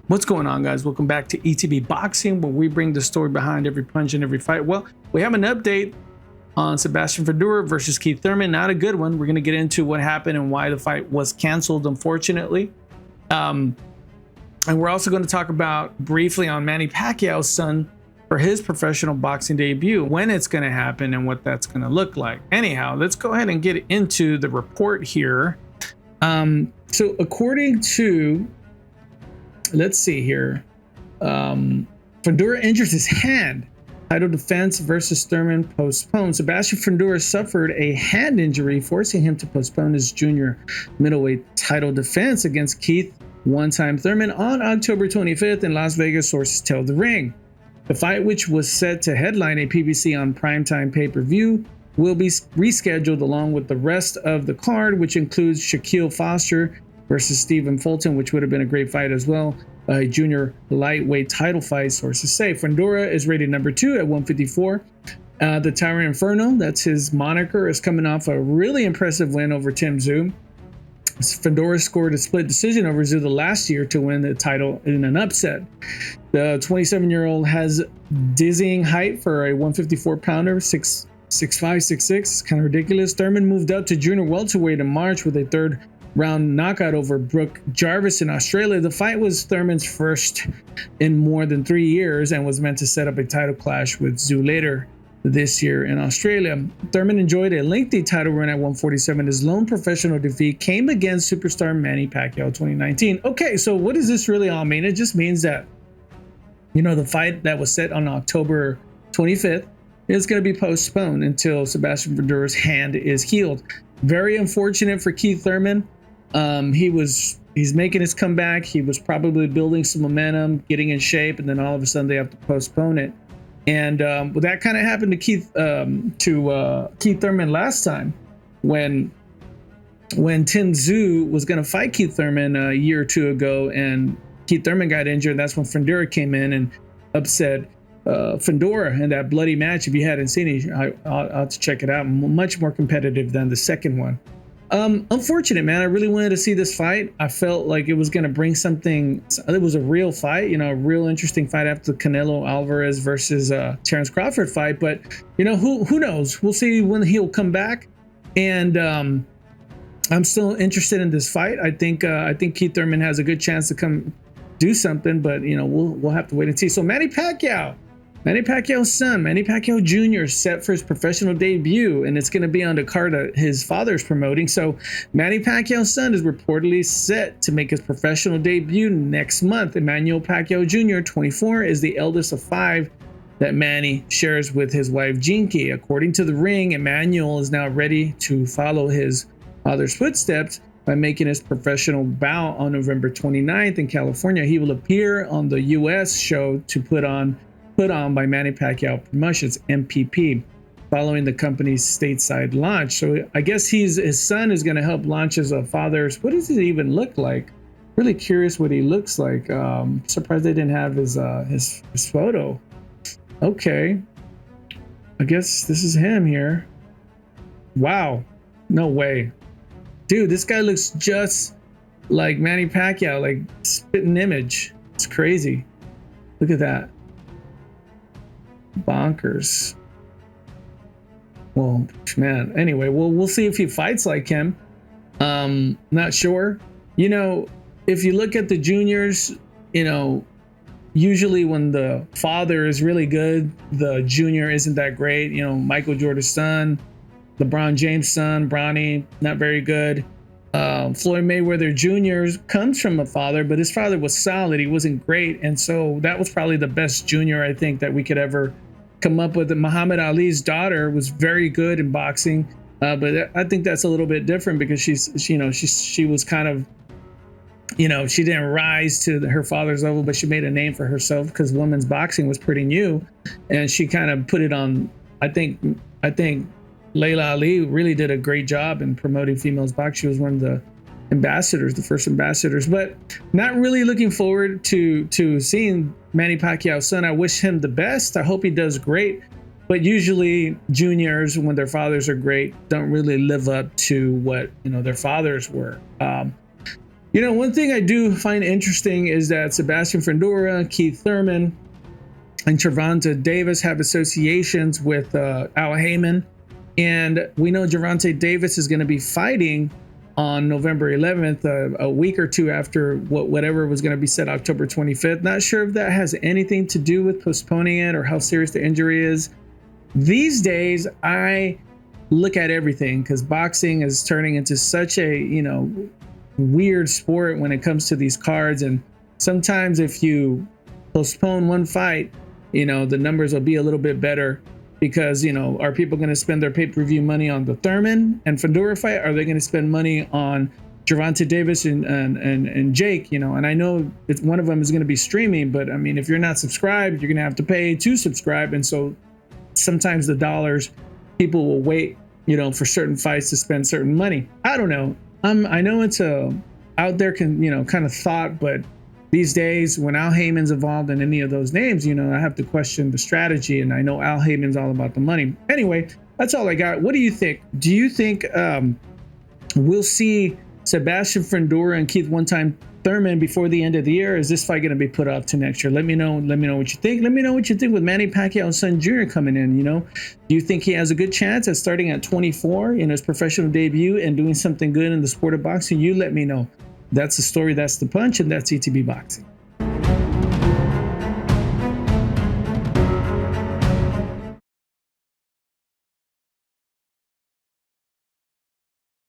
What's going on, guys? Welcome back to ETB Boxing, where we bring the story behind every punch and every fight. Well, we have an update on Sebastian Fundora versus Keith Thurman. Not a good one. We're going to get into what happened and why the fight was canceled, unfortunately. And we're also going to talk about briefly on Manny Pacquiao's son for his professional boxing debut, when it's going to happen and what that's going to look like. Anyhow, let's go ahead and get into the report here. So according to, let's see here, Fundora injures his hand. Title defense versus Thurman postponed. Sebastian Fundora suffered a hand injury, forcing him to postpone his junior middleweight title defense against Keith Thurman on October 25th in Las Vegas, sources tell The Ring. The fight, which was set to headline a PBC on primetime pay-per-view, will be rescheduled along with the rest of the card, which includes Shaquille Foster versus Stephen Fulton, which would have been a great fight as well. A junior lightweight title fight, sources say. Fundora is rated number 2 at 154. The Tyrant Inferno, that's his moniker, is coming off a really impressive win over Tim Tszyu. Fundora scored a split decision over Tszyu the last year to win the title in an upset. The 27-year-old has dizzying height for a 154-pounder, 6'5", 6'6". It's kind of ridiculous. Thurman moved up to junior welterweight in March with a third-round knockout over Brooke Jarvis in Australia. The fight was Thurman's first in more than 3 years and was meant to set up a title clash with Tszyu later this year in Australia. Thurman enjoyed a lengthy title run at 147. His lone professional defeat came against superstar Manny Pacquiao 2019. Okay, so what does this really all mean? It just means that, you know, the fight that was set on October 25th is going to be postponed until Sebastian Fundora's hand is healed. Very unfortunate for Keith Thurman. He's making his comeback. He was probably building some momentum, getting in shape, and then all of a sudden they have to postpone it. And well, that kind of happened to Keith Thurman last time when Tim Tszyu was going to fight Keith Thurman a year or two ago, and Keith Thurman got injured. That's when Fundora came in and upset Fundora in that bloody match. If you hadn't seen it, I'll have to check it out. Much more competitive than the second one. Unfortunate, man. I really wanted to see this fight. I felt like it was going to bring something. It was a real fight, you know, a real interesting fight after the Canelo Alvarez versus Terrence Crawford fight. But, you know, who knows? We'll see when he'll come back. And I'm still interested in this fight. I think Keith Thurman has a good chance to come do something, but, you know, we'll have to wait and see. So Manny Pacquiao's son, Manny Pacquiao Jr., set for his professional debut, and it's going to be on the card that his father's promoting. So Manny Pacquiao's son is reportedly set to make his professional debut next month. Emmanuel Pacquiao Jr., 24, is the eldest of 5 that Manny shares with his wife, Jinky. According to The Ring, Emmanuel is now ready to follow his father's footsteps by making his professional bout on November 29th in California. He will appear on the U.S. show to put on by Manny Pacquiao Promotions, MPP, following the company's stateside launch. So I guess his son is going to help launch his father's. What does it even look like? Really curious what he looks like. Surprised they didn't have his photo. Okay, I guess this is him here. Wow, no way, dude. This guy looks just like Manny Pacquiao, like spitting image. It's crazy. Look at that. Bonkers. Well, man, anyway, we'll see if he fights like him. Not sure. You know, if you look at the juniors, you know, usually when the father is really good, the junior isn't that great. You know, Michael Jordan's son, LeBron James' son, Bronny, not very good. Floyd Mayweather Jr. comes from a father, but his father was solid. He wasn't great. And so that was probably the best junior, I think, that we could ever come up with. Muhammad Ali's daughter was very good in boxing. But I think that's a little bit different because she was kind of, you know, she didn't rise to her father's level, but she made a name for herself because women's boxing was pretty new. And she kind of put it on, I think Layla Ali really did a great job in promoting females boxing. She was one of the ambassadors, the first ambassadors, but not really looking forward to seeing Manny Pacquiao's son. I wish him the best. I hope he does great. But usually juniors, when their fathers are great, don't really live up to what, you know, their fathers were. You know, one thing I do find interesting is that Sebastian Fundora, Keith Thurman, and Gervonta Davis have associations with Al Heyman. And we know Gervonta Davis is going to be fighting on November 11th, a week or two after whatever was going to be set October 25th. Not sure if that has anything to do with postponing it or how serious the injury is. These days, I look at everything because boxing is turning into such a, you know, weird sport when it comes to these cards. And sometimes if you postpone one fight, you know, the numbers will be a little bit better because, you know, are people going to spend their pay-per-view money on the Thurman and Fundora fight? Are they going to spend money on Gervonta Davis and Jake, you know? And I know one of them is going to be streaming, but I mean, if you're not subscribed, you're going to have to pay to subscribe. And so sometimes the dollars, people will wait, you know, for certain fights to spend certain money. I don't know. I know it's a out there kind of thought, but these days when Al Heyman's involved in any of those names, you know, I have to question the strategy, and I know Al Heyman's all about the money. Anyway, that's all I got. What do you think? Do you think we'll see Sebastian Fundora and Keith one-time Thurman before the end of the year? Is this fight going to be put off to next year? Let me know what you think. Let me know what you think with Manny Pacquiao's son Jr. coming in. You know, do you think he has a good chance at starting at 24 in his professional debut and doing something good in the sport of boxing? You let me know. That's the story, that's the punch, and that's ETB Boxing.